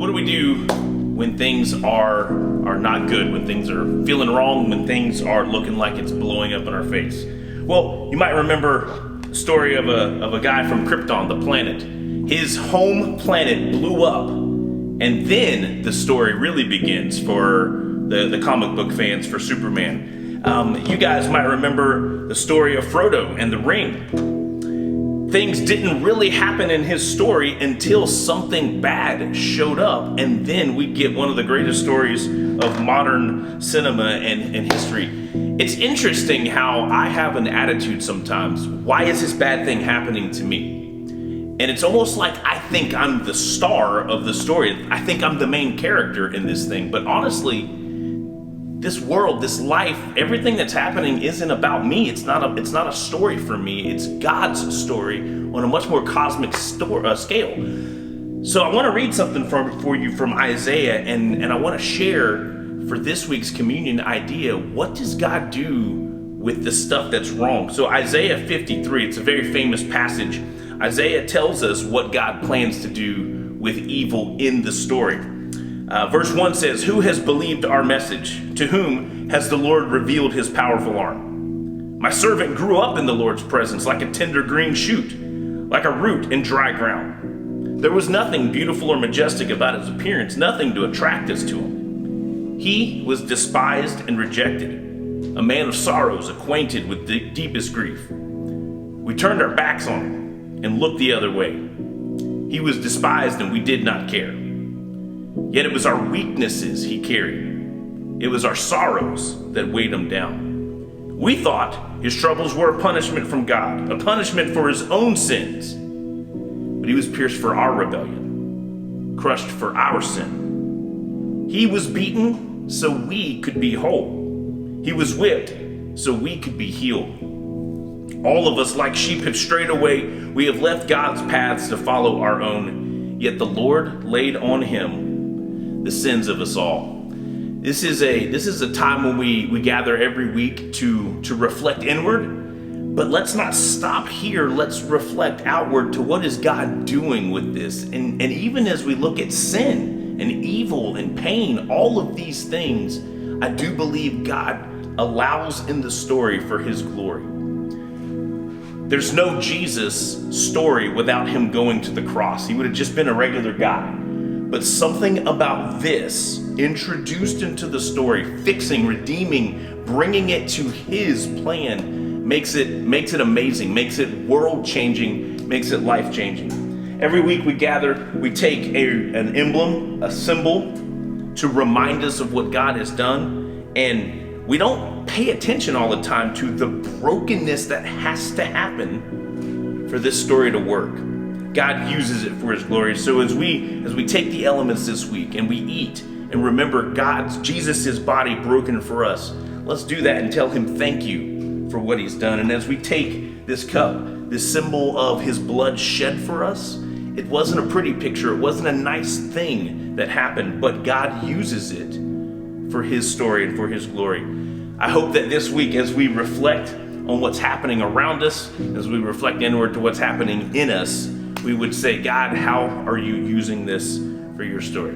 What do we do when things are not good, when things are feeling wrong, when things are looking like it's blowing up in our face? Well, you might remember the story of a guy from Krypton, the planet. His home planet blew up, and then the story really begins for the comic book fans, for Superman. You guys might remember the story of Frodo and the ring. Things didn't really happen in his story until something bad showed up, and then we get one of the greatest stories of modern cinema and history. It's interesting how I have an attitude sometimes. Why is this bad thing happening to me? And it's almost like I think I'm the star of the story. I think I'm the main character in this thing. But honestly, this world, this life, everything that's happening isn't about me. It's not a story for me. It's God's story on a much more cosmic scale. So I want to read something for you from Isaiah, and I want to share for this week's communion idea, what does God do with the stuff that's wrong? So Isaiah 53, it's a very famous passage. Isaiah tells us what God plans to do with evil in the story. Verse 1 says, "Who has believed our message? To whom has the Lord revealed his powerful arm? My servant grew up in the Lord's presence like a tender green shoot, like a root in dry ground. There was nothing beautiful or majestic about his appearance, nothing to attract us to him. He was despised and rejected, a man of sorrows, acquainted with the deepest grief. We turned our backs on him and looked the other way. He was despised and we did not care. Yet it was our weaknesses he carried. It was our sorrows that weighed him down. We thought his troubles were a punishment from God, a punishment for his own sins. But he was pierced for our rebellion, crushed for our sin. He was beaten so we could be whole. He was whipped so we could be healed. All of us like sheep have strayed away. We have left God's paths to follow our own. Yet the Lord laid on him the sins of us all." This is a time when we gather every week to reflect inward, but let's not stop here. Let's reflect outward to what is God doing with this. And even as we look at sin and evil and pain, all of these things, I do believe God allows in the story for his glory. There's no Jesus story without him going to the cross. He would have just been a regular guy. But something about this, introduced into the story, fixing, redeeming, bringing it to his plan, makes it amazing, makes it world-changing, makes it life-changing. Every week we gather, we take an emblem, a symbol, to remind us of what God has done, and we don't pay attention all the time to the brokenness that has to happen for this story to work. God uses it for his glory. So as we take the elements this week and we eat and remember Jesus' body broken for us, let's do that and tell him thank you for what he's done. And as we take this cup, this symbol of his blood shed for us, it wasn't a pretty picture. It wasn't a nice thing that happened, but God uses it for his story and for his glory. I hope that this week, as we reflect on what's happening around us, as we reflect inward to what's happening in us, we would say, God, how are you using this for your story?